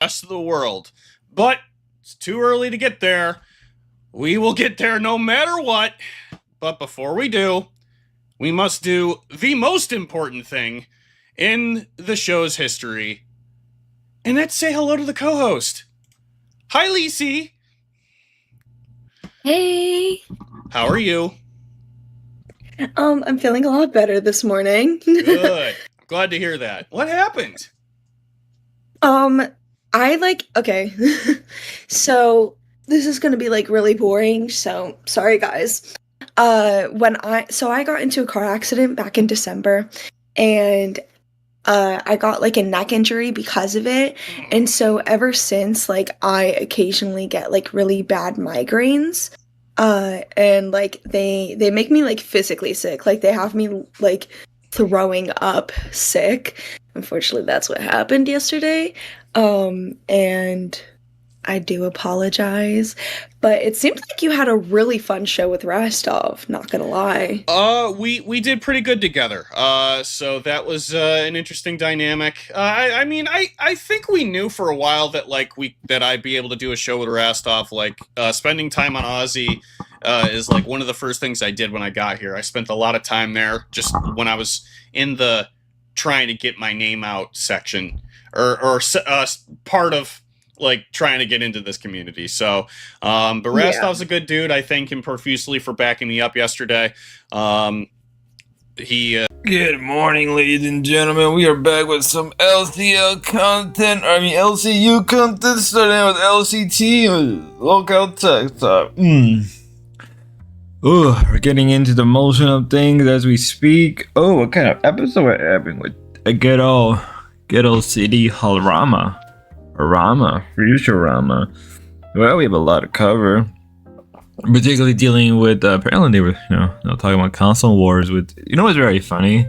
rest of the world. But it's too early to get there. We will get there no matter what. But before we do, we must do the most important thing in the show's history. And that's say hello to the co-host. Hi, Lisi. Hey. How are you? I'm feeling a lot better this morning. Good. I'm glad to hear that. What happened? um, okay. So this is gonna be like really boring, so sorry guys. I got into a car accident back in December and I got like a neck injury because of it. And so ever since, like I occasionally get like really bad migraines. And like they make me like physically sick. Like they have me like throwing up sick. Unfortunately, that's what happened yesterday. And I do apologize. But it seems like you had a really fun show with Rostov, not gonna lie. We did pretty good together. So that was an interesting dynamic. I think we knew for a while that that I'd be able to do a show with Rastov. Spending time on Aussie is like one of the first things I did when I got here. I spent a lot of time there just when I was in the trying to get my name out section or part of like trying to get into this community. But Rastov's a good dude. I thank him profusely for backing me up yesterday. Good morning, ladies and gentlemen. We are back with some LCL content. LCU content, starting with LCT, local tech talk. Oh, we're getting into the motion of things as we speak. Oh, what kind of episode we're having with a good old city hall Futurama. Well, we have a lot to cover. Particularly dealing with apparently they were talking about console wars with what's very funny.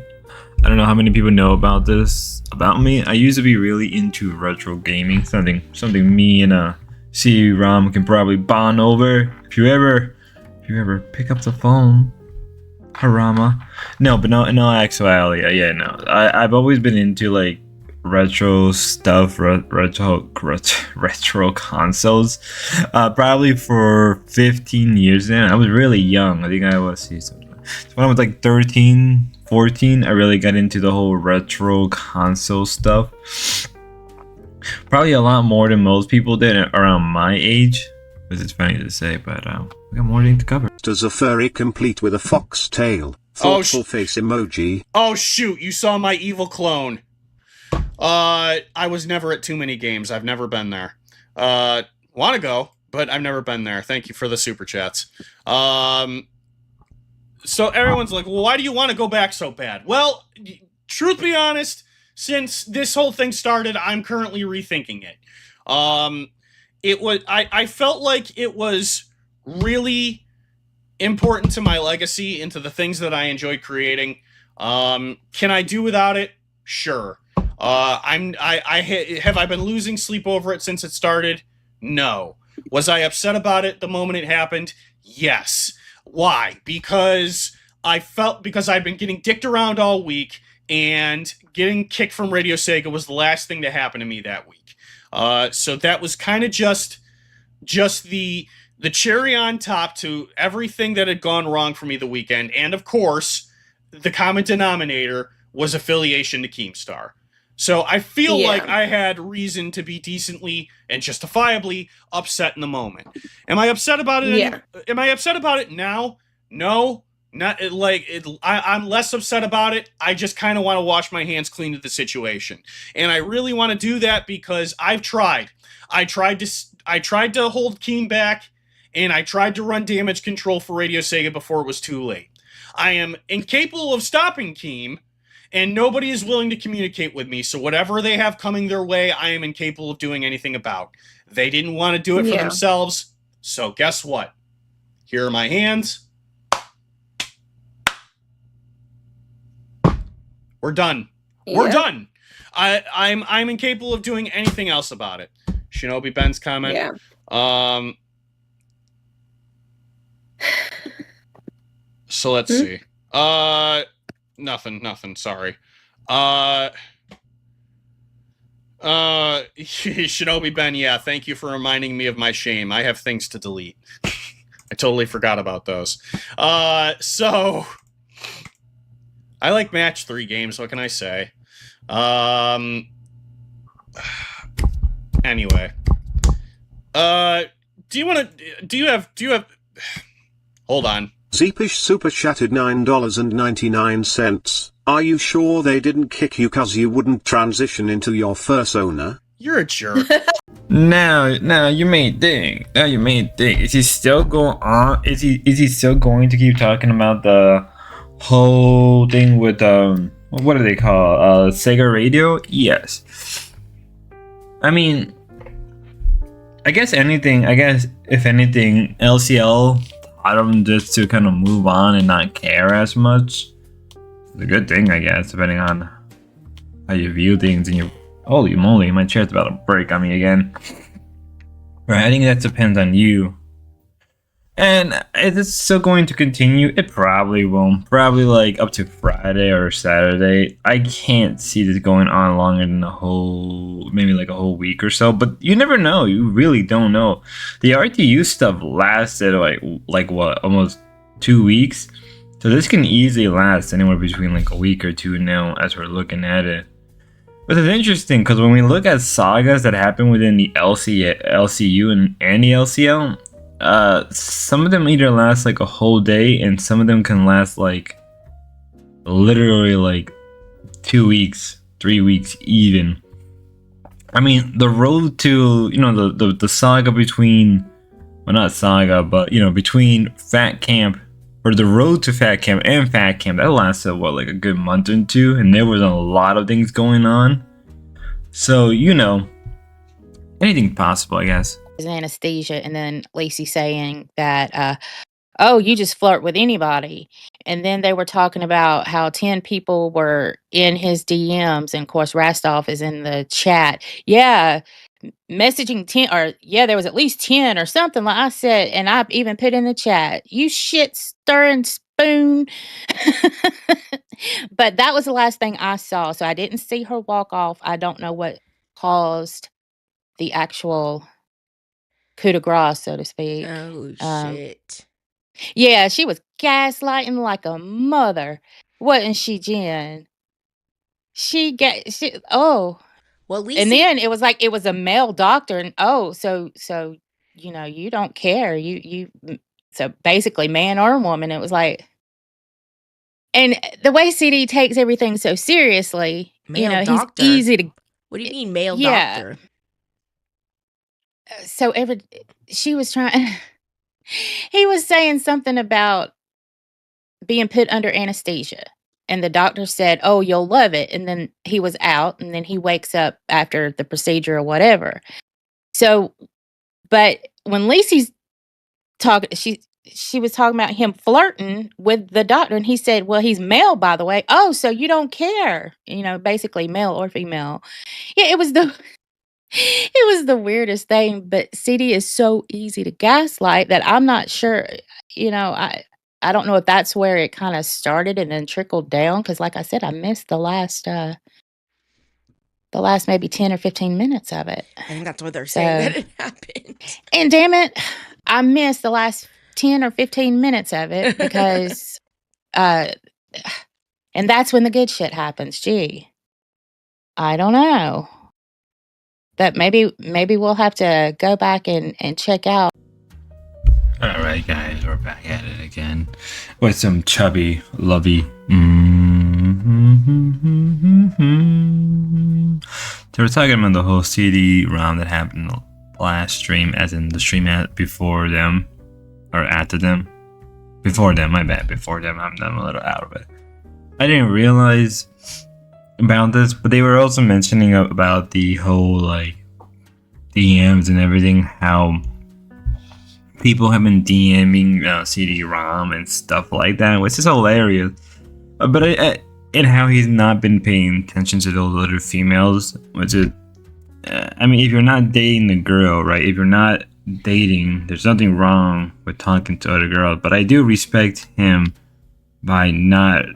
I don't know how many people know about this about me. I used to be really into retro gaming, something me and C-Rom can probably bond over. If you ever pick up the phone, Harama. No actuality, yeah, no. I've always been into like retro stuff, retro consoles, probably for 15 years now. I was really young. I think I was so when I was like 13, 14, I really got into the whole retro console stuff. Probably a lot more than most people did around my age, which is funny to say, but we got more things to cover. Does a furry complete with a foxtail? Thoughtful face emoji. Oh shoot, you saw my evil clone. I was never at too many games. I've never been there. Want to go, but I've never been there. Thank you for the super chats. So everyone's like, well, why do you want to go back so bad? Well, truth be honest, since this whole thing started, I'm currently rethinking it. I felt like it was really important to my legacy and to the things that I enjoyed creating. Can I do without it? Sure. Have I been losing sleep over it since it started? No. Was I upset about it the moment it happened? Yes. Why? Because I've been getting dicked around all week, and getting kicked from Radio Sega was the last thing to happen to me that week. So that was kind of just the cherry on top to everything that had gone wrong for me the weekend, and of course, the common denominator was affiliation to Keemstar. So I feel like I had reason to be decently and justifiably upset in the moment. Am I upset about it? Yeah. Am I upset about it now? No. Not like it. I'm less upset about it. I just kind of want to wash my hands clean of the situation, and I really want to do that because I've tried. I tried to hold Keem back, and I tried to run damage control for Radio Sega before it was too late. I am incapable of stopping Keem, and nobody is willing to communicate with me, so whatever they have coming their way, I am incapable of doing anything about. They didn't want to do it for themselves, so guess what? Here are my hands. We're done. We're done. I'm incapable of doing anything else about it. Shinobi Ben's comment. Yeah. So let's see. Nothing, sorry. Shinobi Ben, yeah, thank you for reminding me of my shame. I have things to delete. I totally forgot about those. So I like match 3 games, what can I say? Anyway. Do you have hold on. Zeepish super chatted $9.99. Are you sure they didn't kick you cause you wouldn't transition into your fursona? You're a jerk. Now you may think. Is he still going on? Is he still going to keep talking about the whole thing with what do they call Sega Radio? Yes. I mean, I guess if anything, LCL taught him just to kind of move on and not care as much. It's a good thing, I guess, depending on how you view things. And you, holy moly, my chair's about to break on me again. Right, I think that depends on you. And is it still going to continue? It probably won't. Probably like up to Friday or Saturday. I can't see this going on longer than maybe like a whole week or so. But you never know. You really don't know. The RTU stuff lasted like what, almost 2 weeks. So this can easily last anywhere between like a week or two now as we're looking at it. But it's interesting because when we look at sagas that happen within the LCU and the LCL, some of them either last like a whole day and some of them can last like literally like 2 weeks, 3 weeks even. I mean, the road to, the saga between, well, not saga, but between Fat Camp, or the road to Fat Camp and Fat Camp, that lasted what, like a good month or two, and there was a lot of things going on. So anything possible, I guess. Anesthesia, and then Lacey saying that oh, you just flirt with anybody. And then they were talking about how 10 people were in his DMs, and of course Rastov is in the chat, messaging 10, or there was at least 10 or something, like I said, and I even put in the chat, you shit stirring spoon. But that was the last thing I saw, so I didn't see her walk off. I don't know what caused the actual coup de grace, so to speak. Oh, shit. Yeah, she was gaslighting like a mother. Wasn't she, Jen? Well, at least and then it was like, it was a male doctor, and so you don't care. So basically man or woman, it was like, and the way CD takes everything so seriously, male doctor. he's easy to. What do you mean male doctor? So she was trying. He was saying something about being put under anesthesia, and the doctor said, "Oh, you'll love it." And then he was out, and then he wakes up after the procedure or whatever. So, but when Lacey's talking, she was talking about him flirting with the doctor, and he said, "Well, he's male, by the way." Oh, so you don't care, basically male or female. Yeah, it was the weirdest thing, but CD is so easy to gaslight that I'm not sure, I don't know if that's where it kind of started and then trickled down, because like I said, I missed the last maybe 10 or 15 minutes of it. I think that's what they're saying that it happened. And damn it, I missed the last 10 or 15 minutes of it because and that's when the good shit happens. Gee, I don't know. That maybe we'll have to go back and check out. Alright guys, we're back at it again with some chubby, lovey. So we're talking about the whole CD round that happened last stream, as in the stream before them, or after them. Before them, my bad, before them. I'm a little out of it. I didn't realize about this, but they were also mentioning about the whole like DMs and everything, how people have been DMing CD-ROM and stuff like that, which is hilarious. But and how he's not been paying attention to those other females, which is, I mean, if you're not dating a girl, right? If you're not dating, there's nothing wrong with talking to other girls. But I do respect him by not,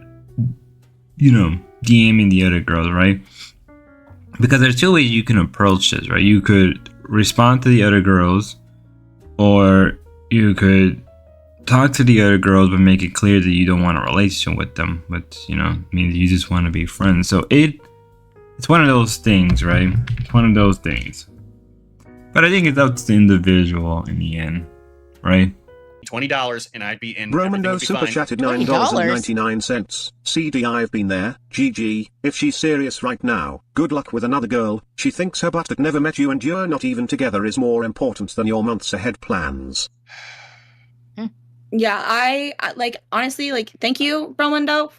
DMing the other girls, right? because there's two ways you can approach this, right? You could respond to the other girls, or you could talk to the other girls but make it clear that you don't want a relationship with them, but means you just want to be friends. So it's one of those things, right? It's one of those things. But I think it's up to the individual in the end, right? $20 and I'd be in. Romando super chatted $9.99. CD, I've been there. GG. If she's serious right now, good luck with another girl. She thinks her butt that never met you and you're not even together is more important than your months ahead plans. Yeah, I like, honestly, like, thank you, Rolando,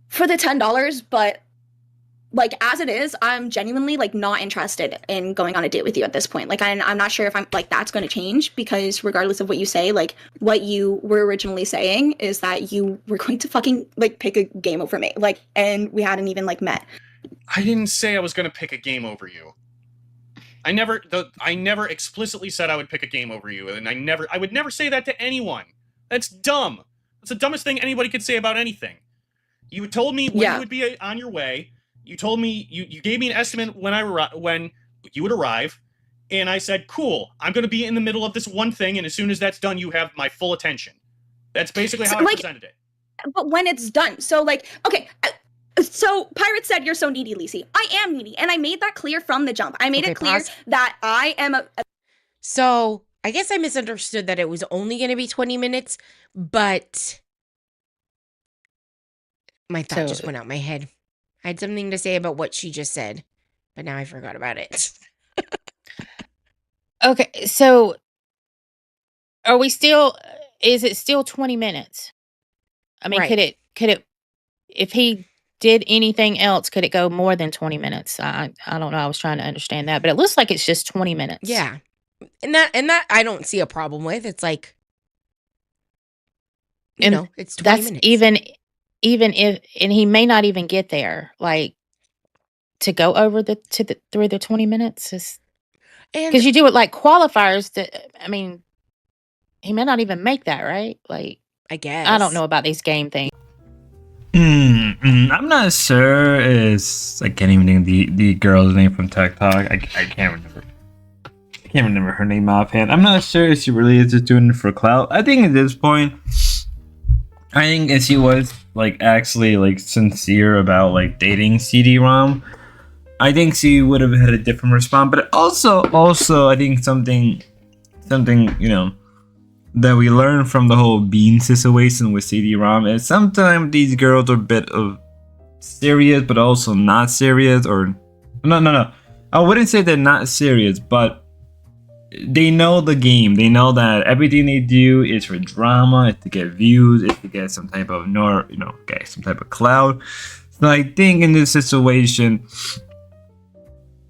for the $10, but like, as it is, I'm genuinely like not interested in going on a date with you at this point. Like, I'm not sure if I'm like that's going to change, because regardless of what you say, like what you were originally saying is that you were going to fucking like pick a game over me, like, and we hadn't even like met. I didn't say I was going to pick a game over you. I never explicitly said I would pick a game over you, and I would never say that to anyone. That's dumb. That's the dumbest thing anybody could say about anything. You told me when you would be on your way. You told me, you gave me an estimate when you would arrive, and I said, cool, I'm going to be in the middle of this one thing, and as soon as that's done, you have my full attention. That's basically how I presented it. But when it's done, so like, okay, so Pirate said you're so needy, Lacey. I am needy, and I made that clear from the jump. I made it clear that I am So, I guess I misunderstood that it was only going to be 20 minutes, but my thought just went out my head. I had something to say about what she just said, but now I forgot about it. Okay, so is it still 20 minutes? I mean, could it, if he did anything else, could it go more than 20 minutes? I don't know. I was trying to understand that, but it looks like it's just 20 minutes. Yeah. And that I don't see a problem with. It's like, it's 20 minutes. Even if, and he may not even get there, like, to go over through the 20 minutes, because you do it like qualifiers. I mean, he may not even make that, right? Like, I guess I don't know about these game things. I'm not sure. I can't even think the girl's name from TikTok. I can't remember. I can't remember her name offhand. I'm not sure if she really is just doing it for clout. I think at this point, I think if she was like actually like sincere about like dating CD-ROM, I think she would have had a different response. But also I think something that we learned from the whole Bean situation with CD-ROM is sometimes these girls are a bit of serious but also not serious, or no. I wouldn't say they're not serious, but they know the game. They know that everything they do is for drama, it's to get views, it's to get some type of some type of clout. So I think in this situation,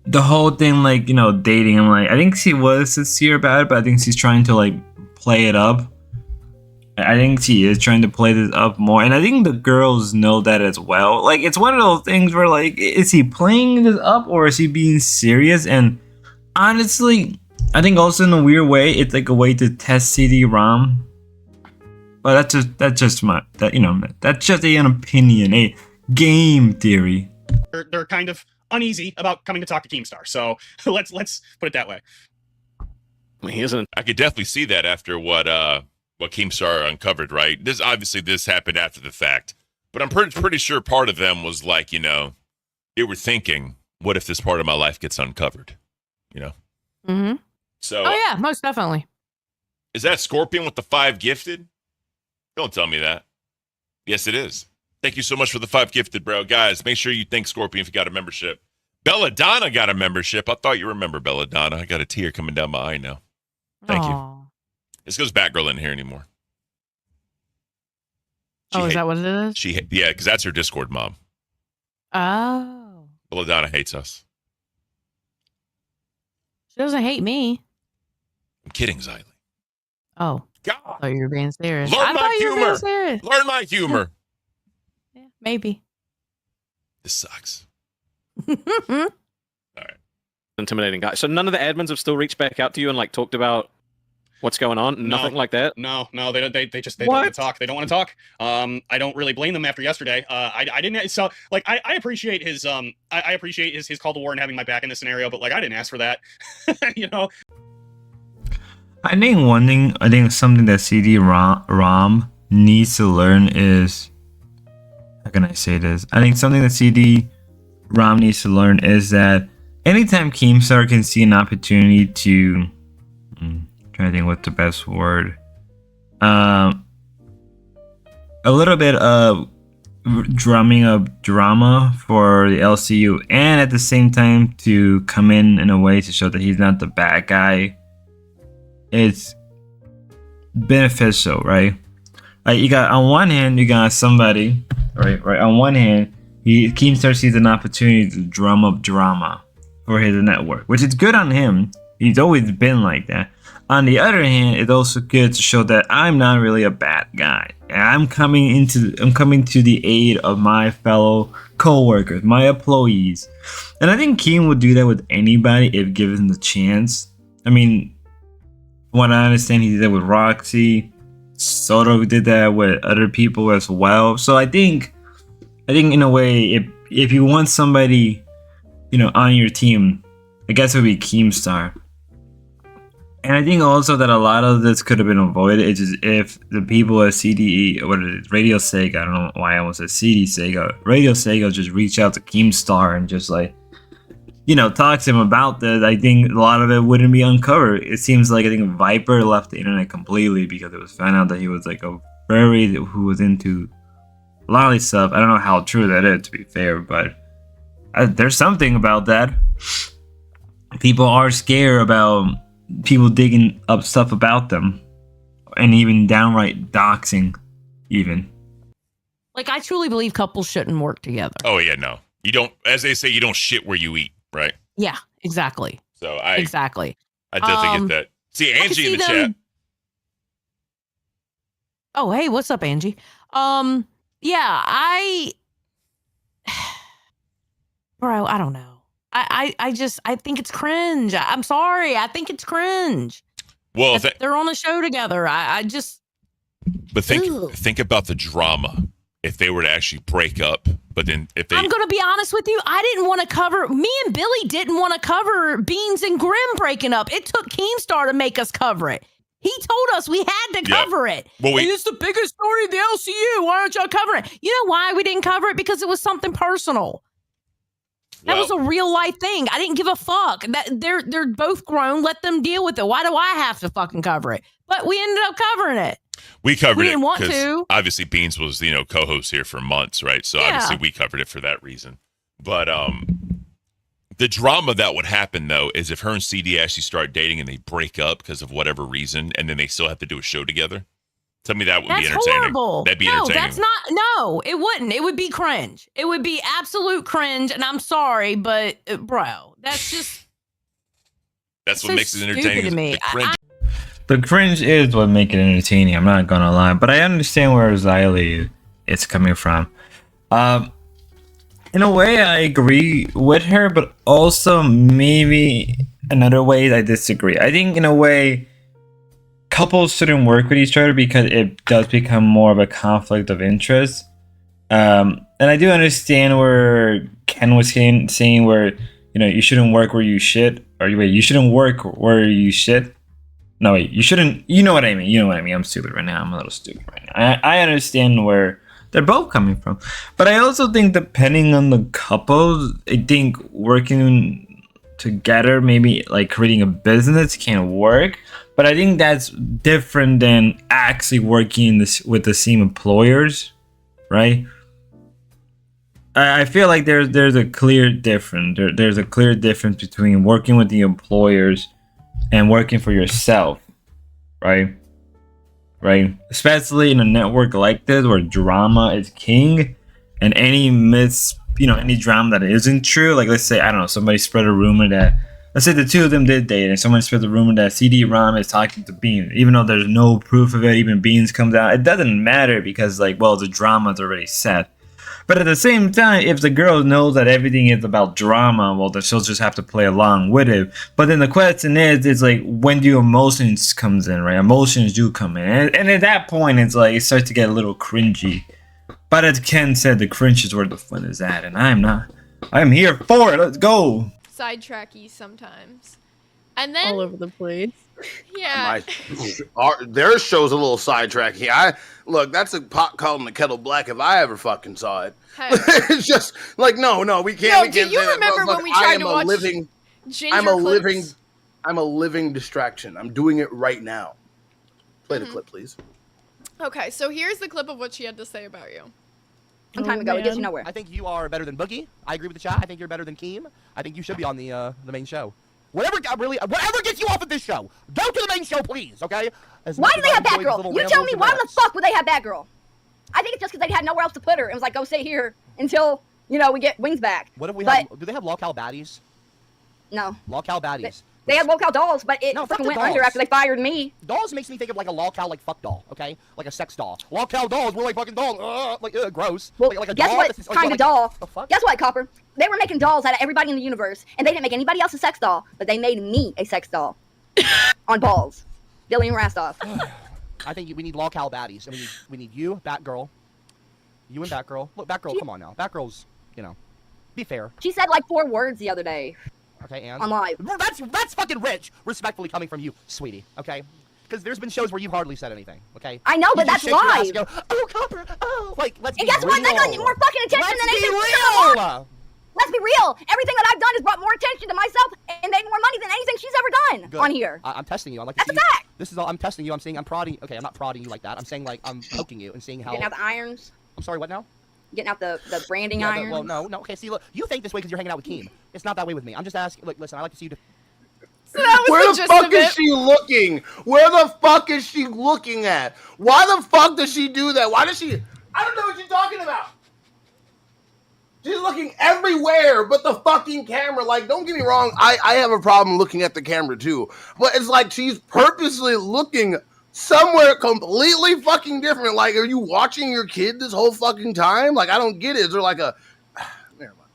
the whole thing, like, dating, I'm like, I think she was sincere about it, but I think she's trying to like play it up. I think she is trying to play this up more, and I think the girls know that as well. Like, it's one of those things where, like, is he playing this up or is he being serious? And honestly, I think also in a weird way, it's like a way to test CD-ROM. But that's just an opinion, a game theory. They're kind of uneasy about coming to talk to Keemstar, so let's put it that way. I could definitely see that after what Keemstar uncovered, right? This happened after the fact, but I'm pretty sure part of them was like, they were thinking, what if this part of my life gets uncovered? Mm-hmm. So, oh yeah, most definitely. Is that Scorpion with the 5 gifted? Don't tell me that. Yes, it is. Thank you so much for the 5 gifted, bro. Guys, make sure you thank Scorpion if you got a membership. Belladonna got a membership. I thought you remember Belladonna. I got a tear coming down my eye now. Thank you. This goes Batgirl in here anymore. Is that what it is? Yeah, because that's her Discord mom. Oh. Belladonna hates us. She doesn't hate me. I'm kidding, Xylee. Oh. God. I thought you were being serious. Learn my humor. Learn my humor. Yeah, maybe. This sucks. All right. Intimidating guy. So none of the admins have still reached back out to you and like talked about What's going on? Nothing like that? No, they just don't want to talk. They don't want to talk. I don't really blame them after yesterday. I didn't, so like I appreciate his I appreciate his call to war and having my back in this scenario, but like I didn't ask for that. You know. I think something that CD-ROM needs to learn is, how can I say this? I think something that CD-ROM needs to learn is that anytime Keemstar can see an opportunity to, trying to think what's the best word, a little bit of drumming up drama for the LCU, and at the same time to come in a way to show that he's not the bad guy, it's beneficial, right? Like you got, on one hand, you got somebody, right? On one hand, Keemstar sees an opportunity to drum up drama for his network, which is good on him. He's always been like that. On the other hand, it's also good to show that I'm not really a bad guy. I'm coming to the aid of my fellow co-workers, my employees. And I think Keem would do that with anybody if given the chance. I mean, what I understand, he did that with Roxy. Soto did that with other people as well. So I think in a way, if you want somebody, on your team, I guess it would be Keemstar. And I think also that a lot of this could have been avoided. It's just if the people at Radio Sega, I don't know why I almost said CD Sega, Radio Sega just reach out to Keemstar and just like, talk to him about this. I think a lot of it wouldn't be uncovered. It seems like I think Viper left the internet completely because it was found out that he was like a furry who was into lolly stuff. I don't know how true that is, to be fair, but there's something about that. People are scared about people digging up stuff about them, and even downright doxing, even. Like, I truly believe couples shouldn't work together. Oh yeah, no, you don't. As they say, you don't shit where you eat, right? Yeah, exactly. So I definitely get that. See Angie in the chat. Oh, hey, what's up, Angie? Yeah, bro, I don't know. I think it's cringe. I'm sorry. I think it's cringe. Well, they're on a show together. But think about the drama if they were to actually break up. But then if I'm going to be honest with you, I didn't want to cover. Me and Billy didn't want to cover Beans and Grimm breaking up. It took Keemstar to make us cover it. He told us we had to cover it. Well, it's the biggest story of the LCU. Why aren't y'all covering it? You know why we didn't cover it? Because it was something personal. That was a real life thing. I didn't give a fuck. That they're both grown. Let them deal with it. Why do I have to fucking cover it? But we ended up covering it. We covered it. We didn't want to. Obviously, Beans was co-host here for months, right? So obviously we covered it for that reason. But the drama that would happen though is if her and CD actually start dating and they break up because of whatever reason, and then they still have to do a show together. Tell me that would be entertaining. Horrible. That'd be entertaining. No, it wouldn't. It would be cringe. It would be absolute cringe. And I'm sorry, but bro, that's what makes it entertaining to me. The cringe is what makes it entertaining. I'm not gonna lie, but I understand where Xylee is coming from. In a way, I agree with her, but also maybe another way I disagree. I think in a way, couples shouldn't work with each other because it does become more of a conflict of interest. And I do understand where Ken was saying where, you shouldn't work where you shit. Or wait, you shouldn't work where you shit. No, wait, you shouldn't. You know what I mean. I'm stupid right now. I'm a little stupid right now. I understand where they're both coming from. But I also think depending on the couple, I think working together, maybe like creating a business can work. But I think that's different than actually working with the same employers, right? I feel like there's a clear difference. There's a clear difference between working with the employers and working for yourself, right? Right? Especially in a network like this where drama is king, and any any drama that isn't true. Like let's say, I don't know, somebody spread a rumor that, let's say the two of them did date, and someone spread the rumor that CD-ROM is talking to Beans, even though there's no proof of it. Even Beans comes out, it doesn't matter because the drama's already set. But at the same time, if the girl knows that everything is about drama, well, then she'll just have to play along with it. But then the question is, it's like, when do emotions comes in, right? Emotions do come in. And at that point, it's like, it starts to get a little cringy. But as Ken said, the cringe is where the fun is at. And I'm not. I'm here for it. Let's go. Sidetracky sometimes. And then all over the place. Yeah. Their show's a little sidetracky. Look, that's a pot calling the kettle black if I ever fucking saw it. Hey. It's just like no, we can't. No, do you remember when we tried to watch Ginger Clips? I'm a living distraction. I'm doing it right now. Play the clip, please. Okay, so here's the clip of what she had to say about you. Some time ago, it gets you nowhere. I think you are better than Boogie. I agree with the chat. I think you're better than Keem. I think you should be on the main show. Whatever gets you off of this show, go to the main show, please. Okay? Why do they have Batgirl? You tell me. Why the fuck would they have Batgirl? I think it's just because they had nowhere else to put her. It was like, go stay here until we get Wings back. What if we have? Do they have lolcow baddies? No. Lolcow baddies. They had lolcow dolls, but it fucking went under after they fired me. Dolls makes me think of like a lolcow like fuck doll, okay? Like a sex doll. Lolcow dolls, we're like fucking dolls. Gross. Well, like a guess doll what kind of doll? The fuck? Guess what, Copper? They were making dolls out of everybody in the universe, and they didn't make anybody else a sex doll, but they made me a sex doll. On balls. Billy and Rastoff. I think we need lolcow baddies. And we need you, Batgirl. You and Batgirl. Look, Batgirl, come on now. Batgirl's, be fair. She said like 4 words the other day. Okay, and? On live. That's fucking rich, respectfully coming from you, sweetie, okay? Because there's been shows where you've hardly said anything, okay? I know, but that's live. Go, oh, Copper, oh, like, let's be real. And guess what? That got you more fucking attention than anything. Let's be real. Everything that I've done has brought more attention to myself and made more money than anything she's ever done on here. I'm testing you. That's a fact. This is all. I'm testing you. I'm saying I'm prodding. Okay, I'm not prodding you like that. I'm saying like I'm poking you and seeing how. Getting out the irons. I'm sorry. What now? Getting out the branding irons. Well, no. Okay, see, look, you think this way because you're hanging out with Keem. It's not that way with me. I'm just asking. Look, listen. I like to see you. So that was Where the the fuck is she looking? Where the fuck is she looking at? Why the fuck does she do that? Why does she? I don't know what you're talking about. She's looking everywhere but the fucking camera. Like, don't get me wrong, I have a problem looking at the camera too. But it's like she's purposely looking somewhere completely fucking different. Like, are you watching your kid this whole fucking time? Like, I don't get it. Is there like a... Never mind.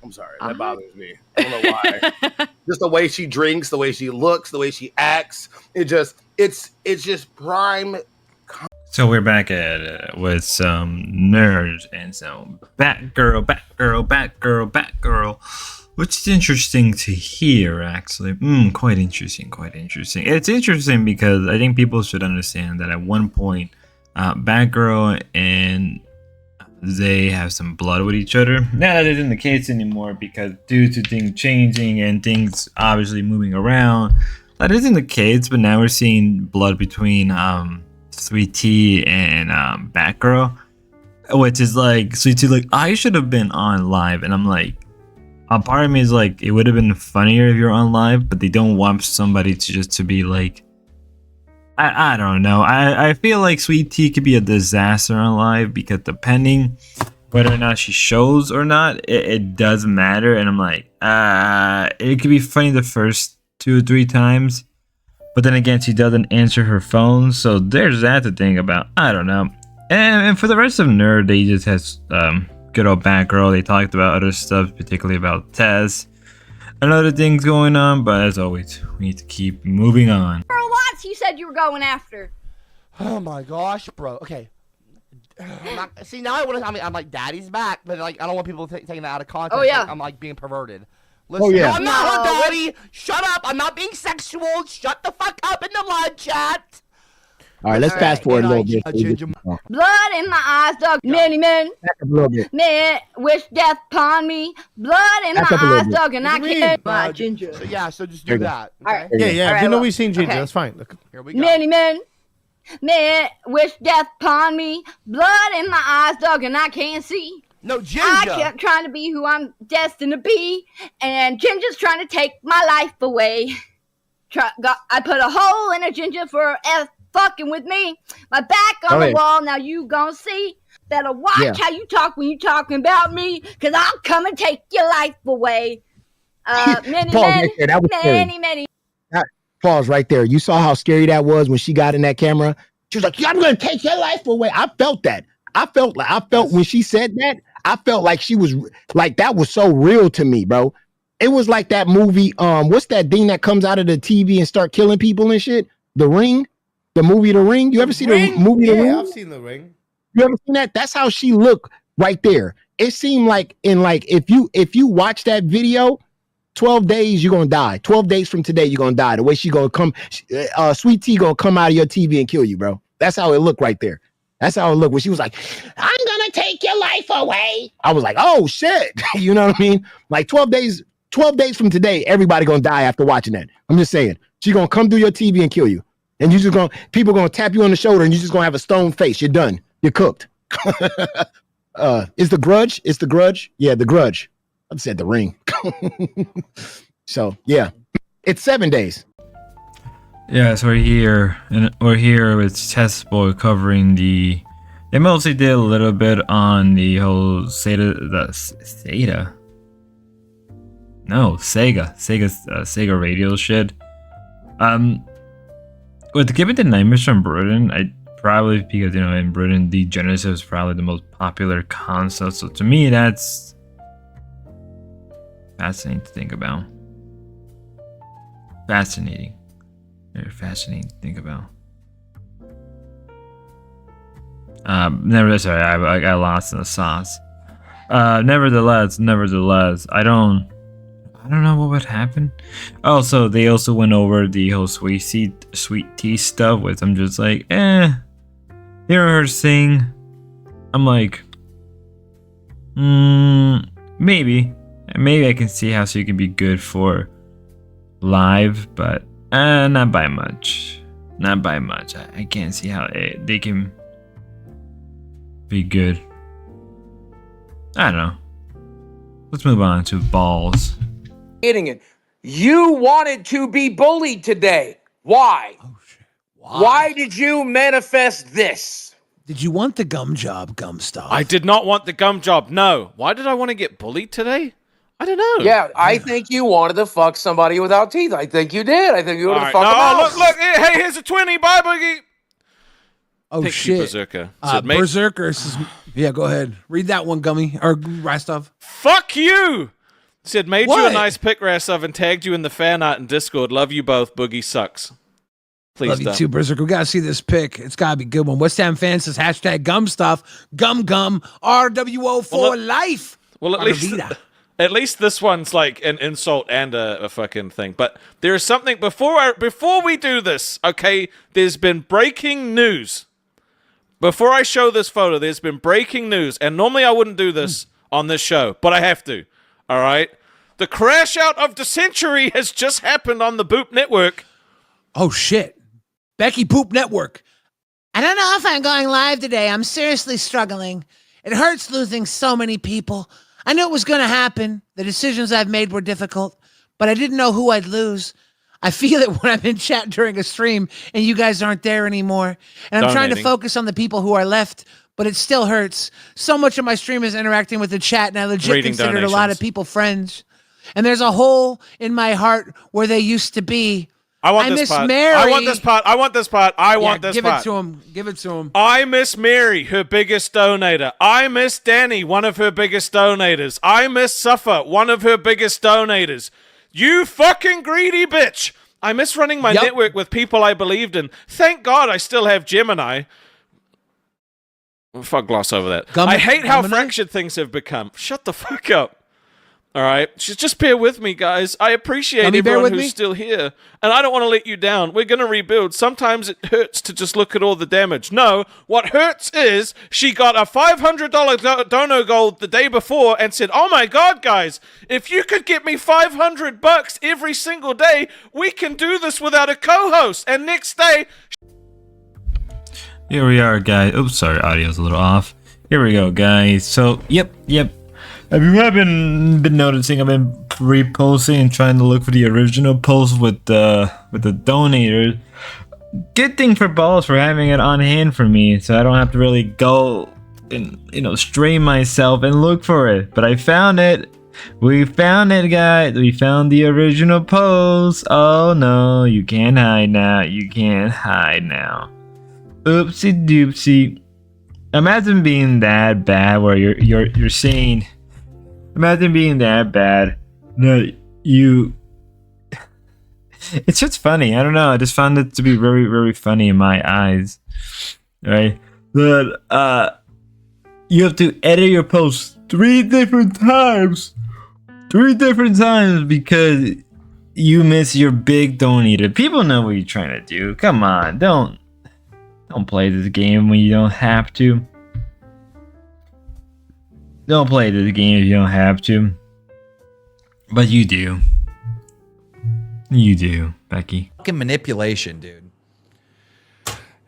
I'm sorry. That bothers me. I don't know why. Just the way she drinks, the way she looks, the way she acts. It's just prime... So we're back at it with some nerds and some Batgirl, which is interesting to hear, actually. Quite interesting. It's interesting because I think people should understand that at one point, Batgirl and they have some blood with each other. Now that isn't the case anymore because due to things changing and things obviously moving around, that isn't the case. But now we're seeing blood between Sweet Tea and Batgirl, which is like Sweet Tea like, I should have been on live, and I'm like, a part of me is like, it would have been funnier if you're on live, but they don't want somebody to be like, I don't know. I feel like Sweet Tea could be a disaster on live because depending whether or not she shows or not, it does matter. And I'm like, it could be funny the first 2 or 3 times. But then again, she doesn't answer her phone, so there's that to think about. I don't know. And for the rest of Nerd, they just has good old Batgirl. They talked about other stuff, particularly about Tess and other things going on. But as always, we need to keep moving on. Girl, lots you said you were going after. Oh my gosh, bro. Okay. See, now I'm like, Daddy's back, but like I don't want people taking that out of context. Oh, yeah. Like, I'm like being perverted. Listen, Oh, yeah. no, I'm not her daddy. Shut up. I'm not being sexual. Shut the fuck up in the live chat. All right, let's fast forward a little bit. Blood in my eyes, dog. Many men. Back up a little bit. Men wish death upon me. Blood in Back up a my little eyes, bit. dog, and I can't. My ginger. So yeah, so just do that. Okay? All right. Yeah. All right, We know look. we've seen Ginger. Okay. That's fine. Look. Here we go. Many men. Men wish death upon me. Blood in my eyes, dog, and I can't see. No, Ginger. I kept trying to be who I'm destined to be, and Ginger's trying to take my life away. I put a hole in a Ginger for fucking with me. My back on the wall, now you gonna see. Better watch how you talk when you talking about me, cause I'll come and take your life away. Many, Pause right there. That was many. Pause right there. You saw how scary that was when she got in that camera? She was like, yeah, I'm gonna take your life away. I felt that. I felt when she said that, I felt like she was like, that was so real to me, bro. It was like that movie. What's that thing that comes out of the TV and start killing people and shit? The Ring, the movie The Ring. You ever see the movie The Ring? Yeah, I've seen The Ring. You ever seen that? That's how she looked right there. It seemed like if you watch that video, 12 days you're gonna die. 12 days from today you're gonna die. The way she gonna come, Sweet Tea gonna come out of your TV and kill you, bro. That's how it looked right there. That's how it looked when she was like, "I'm gonna take your life away." I was like, "Oh shit," you know what I mean? Like 12 days from today, everybody gonna die after watching that. I'm just saying, she gonna come through your TV and kill you, and people gonna tap you on the shoulder, and you're just gonna have a stone face. You're done. You're cooked. Is The Grudge? It's The Grudge. Yeah, The Grudge. I said The Ring. So yeah, it's 7 days. Yeah, so we're here with Test Boy covering the. They mostly did a little bit on the whole Sega radio shit. With Give It the Nightmares from Britain, I probably, because in Britain the Genesis is probably the most popular console, so to me that's fascinating to think about. Fascinating to think about. Sorry, I got lost in the sauce. Nevertheless, I don't know what would happen. Also, they also went over the whole sweet tea stuff, which I'm just like, hearing her sing, I'm like, maybe I can see how she can be good for live, but not by much. I can't see how they can be good. I don't know. Let's move on to balls. It. You wanted to be bullied today. Why? Oh shit. Why did you manifest this? Did you want the gum job, gum stuff? I did not want the gum job. No. Why did I want to get bullied today? I don't know. Yeah, I think you wanted to fuck somebody without teeth. I think you did. I think you wanted to fuck them out. Look. Hey, here's a 20. Bye, Boogie. Oh, Thank shit. You, Berserker. Berserker says, yeah, go ahead. Read that one, Gummy. Or Rastov. Fuck you! Said, made What? you a nice pic, Rastov, and tagged you in the fan art in Discord. Love you both. Boogie sucks. Please Love don't. you too, Berserker. We gotta see this pic. It's gotta be a good one. West Ham fan says hashtag gum stuff. Gum RWO for life. Well, at least this one's like an insult and a fucking thing. But there is something before we do this. Okay, there's been breaking news. Before I show this photo, there's been breaking news, and normally I wouldn't do this on this show, but I have to. All right, the crash out of the century has just happened on the Boop Network. Oh shit, Becky Poop Network. I don't know if I'm going live today. I'm seriously struggling. It hurts losing so many people. I knew it was going to happen. The decisions I've made were difficult, but I didn't know who I'd lose. I feel it when I'm in chat during a stream and you guys aren't there anymore. And I'm trying to focus on the people who are left, but it still hurts. So much of my stream is interacting with the chat, and I legit considered a lot of people friends. And there's a hole in my heart where they used to be. I miss Mary. I want this part. Give it to him. Give it to him. I miss Mary, her biggest donator. I miss Danny, one of her biggest donators. I miss Suffer, one of her biggest donators. You fucking greedy bitch. I miss running my network with people I believed in. Thank God I still have Gemini. Fuck, gloss over that. I hate how fractured things have become. Shut the fuck up. All right, just bear with me, guys. I appreciate everyone who's still here, and I don't want to let you down. We're going to rebuild. Sometimes it hurts to just look at all the damage. No, what hurts is she got a $500 dono gold the day before and said, oh my God, guys, if you could get me $500 every single day, we can do this without a co-host. And next day... Here we are, guys. Oops, sorry, audio's a little off. Here we go, guys. So, yep. If you haven't been noticing, I've been reposting and trying to look for the original post with the donator. Good thing for balls for having it on hand for me, so I don't have to really go and strain myself and look for it. But I found it. We found it, guys. We found the original post. Oh no, you can't hide now. You can't hide now. Oopsie doopsie. imagine being that bad where you're saying, imagine being that bad that you. It's just funny. I don't know. I just found it to be very, very funny in my eyes. Right? That you have to edit your posts 3 different times. 3 different times because you miss your big donator. People know what you're trying to do. Come on, don't play this game when you don't have to. Don't play this game if you don't have to. But you do. You do, Becky. Fucking manipulation, dude.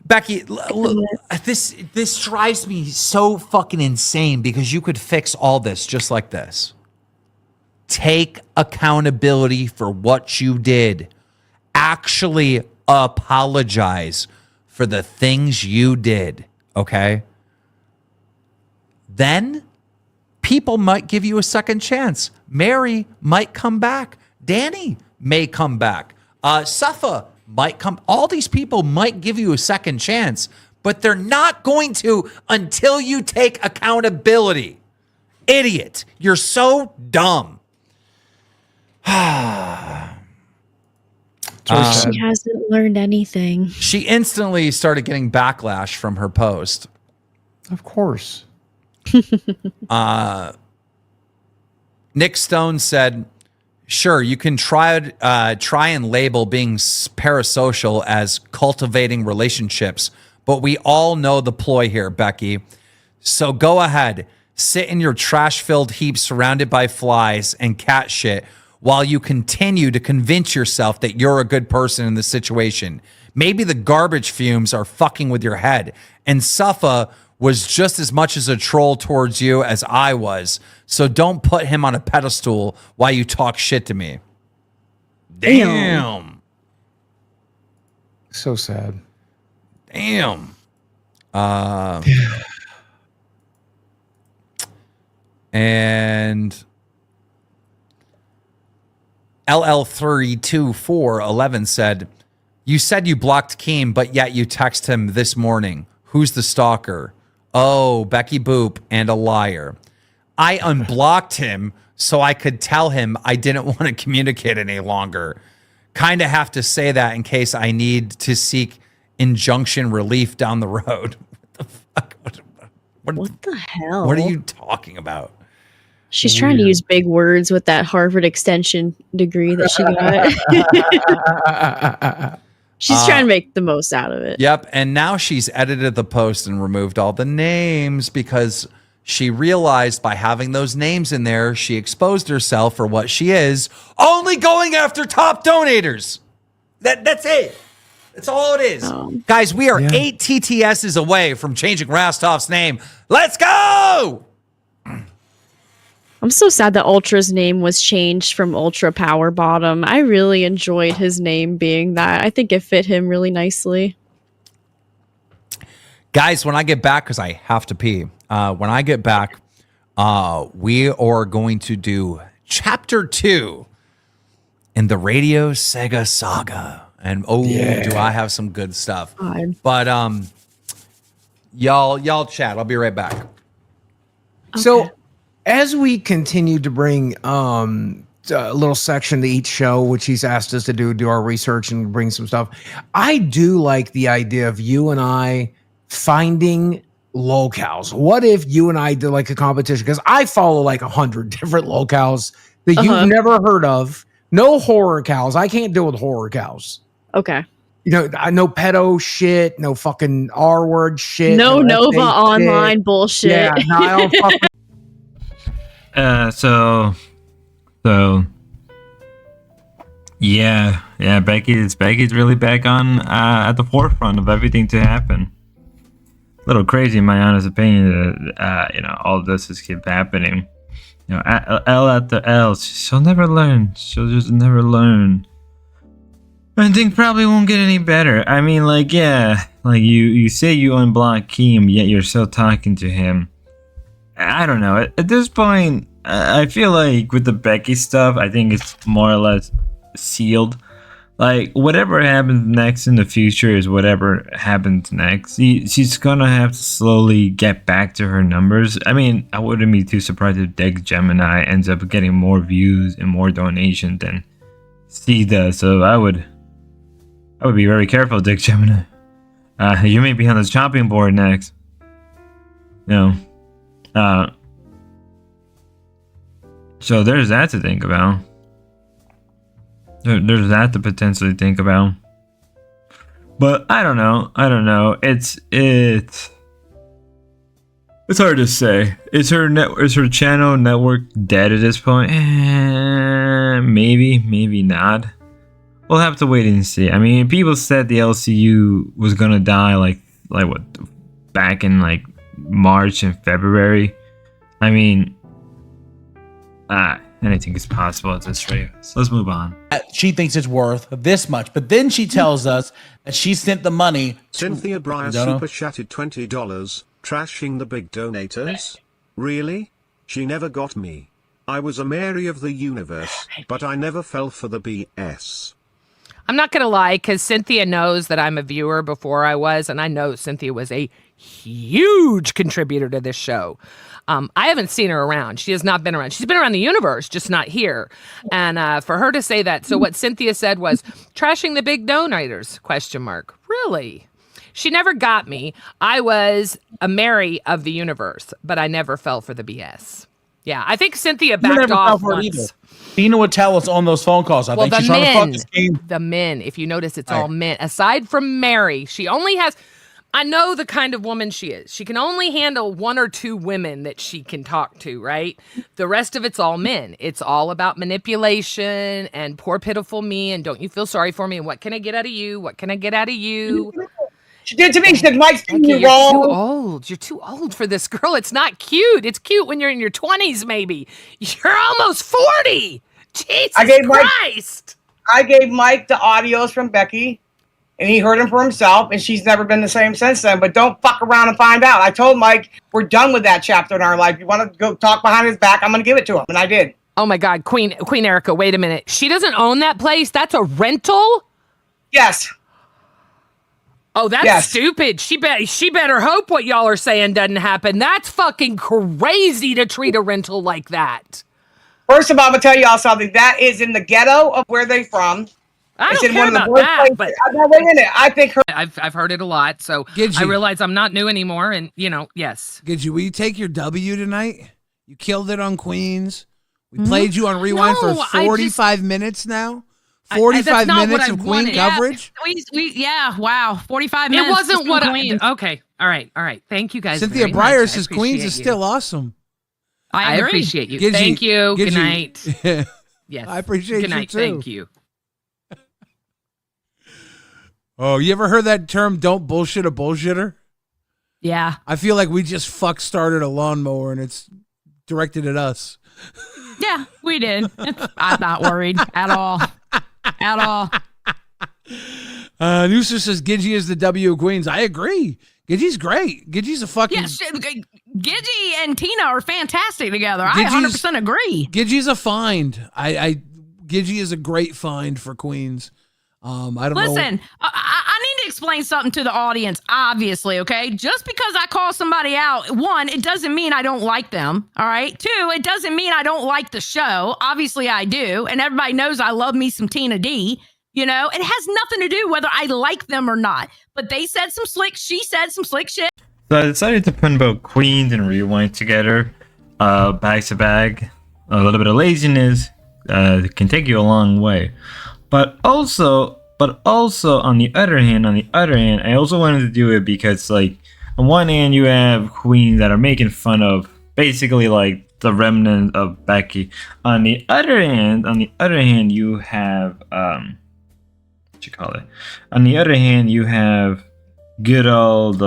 Becky, this drives me so fucking insane because you could fix all this just like this. Take accountability for what you did. Actually apologize for the things you did, okay? Then people might give you a second chance. Mary might come back. Danny may come back. Safa might come. All these people might give you a second chance, but they're not going to until you take accountability. Idiot. You're so dumb. She hasn't learned anything. She instantly started getting backlash from her post. Of course. Nick Stone said, sure, you can try and label being parasocial as cultivating relationships, but we all know the ploy here, Becky. So go ahead, sit in your trash-filled heap surrounded by flies and cat shit while you continue to convince yourself that you're a good person in this situation. Maybe the garbage fumes are fucking with your head, and Safa was just as much as a troll towards you as I was. So don't put him on a pedestal while you talk shit to me. Damn. So sad. Damn. And LL32411 said, you said you blocked Keem, but yet you text him this morning. Who's the stalker? Oh, Becky Boop and a liar. I unblocked him so I could tell him I didn't want to communicate any longer. Kind of have to say that in case I need to seek injunction relief down the road. What the fuck? What the hell? What are you talking about? She's trying to use big words with that Harvard extension degree that she got. She's trying to make the most out of it. Yep. And now she's edited the post and removed all the names because she realized by having those names in there, she exposed herself for what she is, only going after top donators. That's it. That's all it is. Guys, we are 8 TTSs away from changing Rastov's name. Let's go! I'm so sad that Ultra's name was changed from Ultra Power Bottom. I really enjoyed his name being that. I think it fit him really nicely. Guys, when I get back, because I have to pee, when I get back, we are going to do Chapter 2 in the Radio Sega Saga. And do I have some good stuff. But y'all chat. I'll be right back. Okay. So as we continue to bring a little section to each show, which he's asked us to do our research and bring some stuff, I do like the idea of you and I finding lolcows. What if you and I did like a competition? Because I follow like 100 different lolcows that you've never heard of. No horror cows. I can't deal with horror cows. Okay. You know, I know pedo shit, no fucking R word shit. No Nova online bullshit. Yeah, no, I don't fucking. So Becky's really back on at the forefront of everything to happen. A little crazy in my honest opinion that all this just keep happening. L after L, she'll never learn. She'll just never learn. And things probably won't get any better. I mean, you say you unblock Keem, yet you're still talking to him. I don't know. At this point, I feel like with the Becky stuff, I think it's more or less sealed. like whatever happens next in the future is whatever happens next. She's gonna have to slowly get back to her numbers. I mean, I wouldn't be too surprised if Dick Gemini ends up getting more views and more donations than she does. So I would be very careful, Dick Gemini. You may be on the chopping board next. No. So there's that to think about. There's that to potentially think about. But I don't know. It's hard to say. Is her channel network dead at this point? Maybe not. We'll have to wait and see. I mean, people said the LCU was gonna die like what, back in like March and February. I mean, anything is possible at this rate. So let's move on. She thinks it's worth this much, but then she tells us that she sent the money. Cynthia Breyer super chatted $20, trashing the big donators. Really? She never got me. I was a Mary of the universe, but I never fell for the BS. I'm not gonna lie, because Cynthia knows that I'm a viewer before I was, and I know Cynthia was a huge contributor to this show. I haven't seen her around. She has not been around. She's been around the universe, just not here. And for her to say that, so what Cynthia said was, trashing the big donators, ? Really? She never got me. I was a Mary of the universe, but I never fell for the BS. Yeah, I think Cynthia backed off once. Tina would tell us on those phone calls. I think she's trying to fuck this game. The men, if you notice, it's all men. Aside from Mary, she only has... I know the kind of woman she is. She can only handle 1 or 2 women that she can talk to, right? The rest of it's all men. It's all about manipulation and poor pitiful me and don't you feel sorry for me and what can I get out of you? What can I get out of you? She did to me. She said, Mike's doing you You're wrong. too old. You're too old for this girl. It's not cute. It's cute when you're in your 20s, maybe. You're almost 40. Jesus Christ. I gave Mike the audios from Becky. And he heard him for himself, and she's never been the same since then. But don't fuck around and find out. I told Mike, we're done with that chapter in our life. You want to go talk behind his back, I'm going to give it to him. And I did. Oh, my God. Queen Erica, wait a minute. She doesn't own that place? That's a rental? Yes. Oh, that's stupid. She better hope what y'all are saying doesn't happen. That's fucking crazy to treat a rental like that. First of all, I'm going to tell y'all something. That is in the ghetto of where they're from. I don't care about that, but I think I've heard it a lot, so I realize I'm not new anymore, and yes. Gidgy, will you take your W tonight? You killed it on Queens. We played you on Rewind for 45 minutes now. 45 minutes of Queen coverage. Wow, 45 minutes. It wasn't what okay, all right. Thank you guys. Cynthia Breyer says Queens is still awesome. I agree. Appreciate you. Thank you. Good night. Yes, I appreciate Good night. you too. Thank you. Oh, you ever heard that term, don't bullshit a bullshitter? Yeah. I feel like we just started a lawnmower and it's directed at us. Yeah, we did. I'm not worried at all. At all. Noosa says Gidgy is the W of Queens. I agree. Gidgy's great. Gidgy's a fucking... Yeah, Gidgy and Tina are fantastic together. I 100% agree. Gidgy's a find. Gidgy is a great find for Queens. I don't know. Listen, I need to explain something to the audience, obviously, okay? Just because I call somebody out, 1, it doesn't mean I don't like them, all right? 2, it doesn't mean I don't like the show. Obviously, I do, and everybody knows I love me some Tina D, It has nothing to do whether I like them or not. But she said some slick shit. So I decided to put both Queens and Rewind together, back to back. A little bit of laziness can take you a long way. But also on the other hand, I also wanted to do it because, like, on one hand you have Queens that are making fun of basically like the remnant of Becky. On the other hand, you have On the other hand, you have good old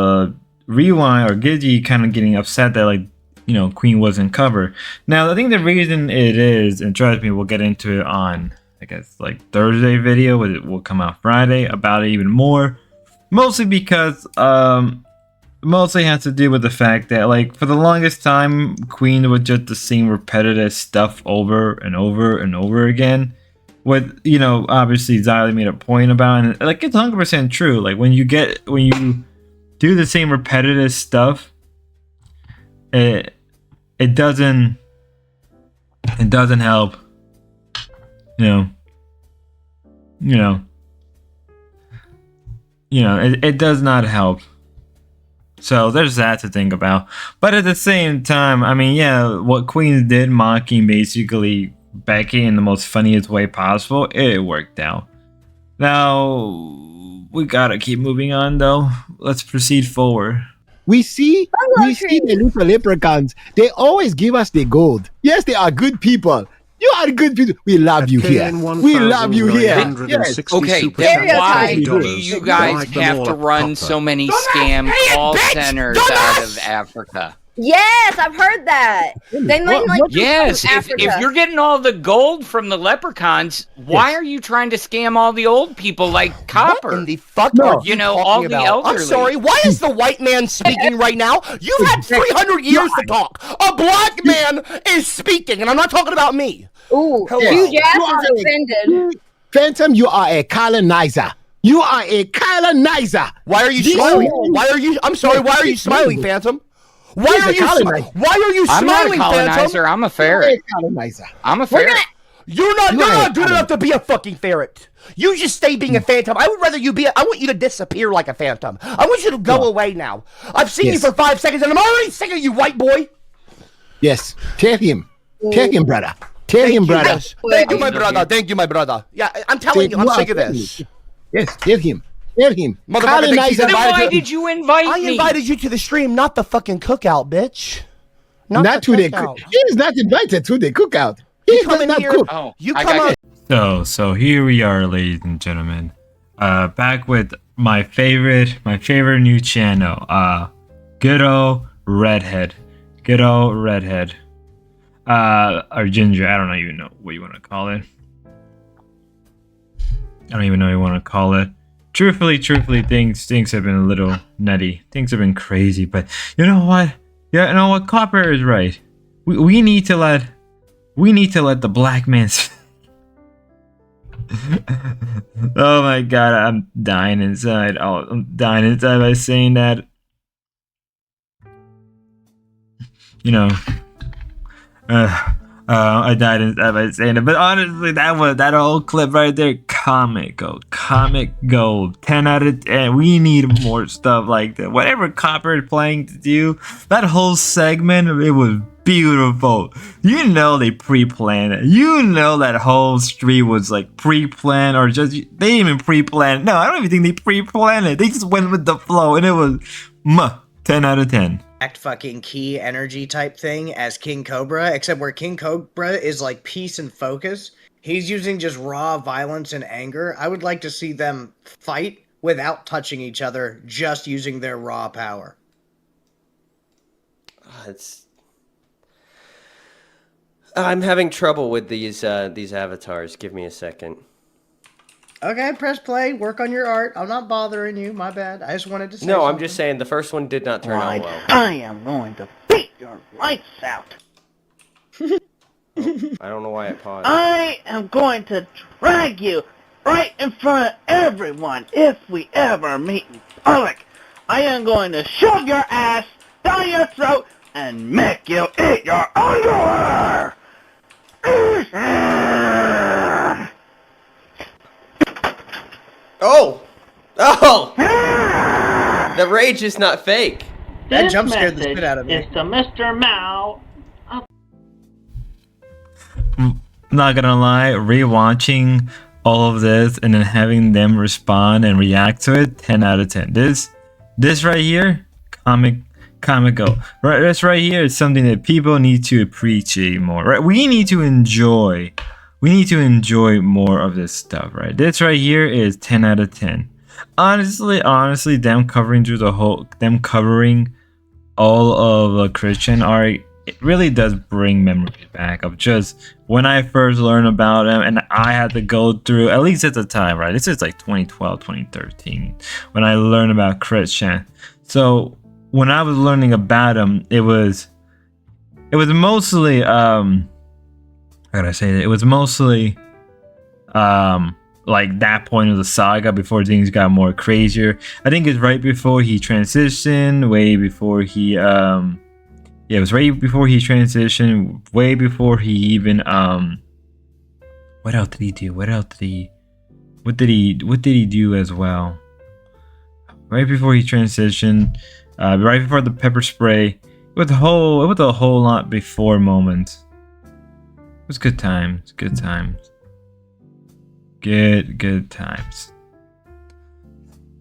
Rewind or Gidgy kind of getting upset that Queen wasn't covered. Now I think the reason it is, and trust me, we'll get into it on I guess like Thursday video, it will come out Friday about it even more. Mostly because mostly has to do with the fact that, like, for the longest time, Queen was just the same repetitive stuff over and over and over again. what obviously Xylee made a point about, and like it's 100% true. Like when you do the same repetitive stuff, it doesn't help. It does not help. So there's that to think about. But at the same time, I mean, yeah, what Queens did, mocking basically Becky in the most funniest way possible, it worked out. Now we gotta keep moving on, though. Let's proceed forward. We see the little leprechauns. They always give us the gold. Yes, they are good people. You are good people. We love you here. We love you here. Yes. Okay, then why do you guys have to run so many scam call centers out of Africa? Yes, I've heard that. They yes, if you're getting all the gold from the leprechauns, why are you trying to scam all the old people like Copper? What in the fuck are you all talking the about? elderly? I'm sorry, why is the white man speaking right now? You've had 300 years to talk. A black man is speaking, and I'm not talking about me. Ooh, huge ass is offended. Phantom, you are a colonizer. You are a colonizer. Why are you smiling? I'm sorry, why are you smiling, Phantom? Why are you smiling, I'm not a colonizer. Phantom? I'm a ferret. I'm a ferret. You're not good enough to be a fucking ferret. You just stay being a phantom. I would rather you be. I want you to disappear like a phantom. I want you to go away now. I've seen you for 5 seconds, and I'm already sick of you, white boy. Yes, take him, brother. Tell him, brother. Yes. Thank you, my brother. Thank you, my brother. Yeah, I'm telling you, I'm sick of this. Yes, tell him. Tell him. Then why did you invite me? I invited you to the stream, not the fucking cookout, bitch. Not to the cookout. He is not invited to the cookout. He does not cook. Oh, you come on. So here we are, ladies and gentlemen. Back with my favorite new channel. Good old redhead. Or ginger, I don't even know what you want to call it. I don't even know what you want to call it. Truthfully, things have been a little nutty. Things have been crazy, but you know what? Yeah, you know what? Copper is right. We need to let the black man Oh my god, I'm dying inside. Oh, I'm dying inside by saying that. I died inside by saying it, but honestly, that whole clip right there, comic gold, 10 out of 10. We need more stuff like that. Whatever Copper is planning to do, that whole segment, it was beautiful. You know they pre-planned it. You know that whole stream was like pre-planned, or just they didn't even pre-plan. No, I don't even think they pre-planned it. They just went with the flow, and it was 10 out of 10. Fucking key energy type thing as King Cobra, except where King Cobra is like peace and focus, he's using just raw violence and anger. I would like to see them fight without touching each other, just using their raw power. I'm having trouble with these avatars. Give me a second. Okay, press play. Work on your art. I'm not bothering you. My bad. I just wanted to say No, something. I'm just saying the first one did not turn out well. I am going to beat your lights out. I don't know why it paused. I am going to drag you right in front of everyone if we ever meet in public. I am going to shove your ass down your throat and make you eat your underwear. Oh! The rage is not fake. That jump scared the shit out of me. It's to Mr. Mao. Not gonna lie, rewatching all of this and then having them respond and react to it, 10 out of 10. This right here, comical. Right, this right here is something that people need to appreciate more. Right, we need to enjoy more of this stuff. Right, this right here is 10 out of 10. Honestly, them covering all of Christian art, it really does bring memories back of just when I first learned about him, and I had to go through, at least at the time, right? This is like 2012, 2013, when I learned about Christian. So when I was learning about him, it was mostly, how can I say that? It was mostly like that point of the saga before things got more crazier. I think it's right before he transitioned, way before he yeah, it was right before he transitioned, way before he even what else did he do? What did he do as well? Right before he transitioned, right before the pepper spray, with a whole lot before moment. It was good times, good times. Good times.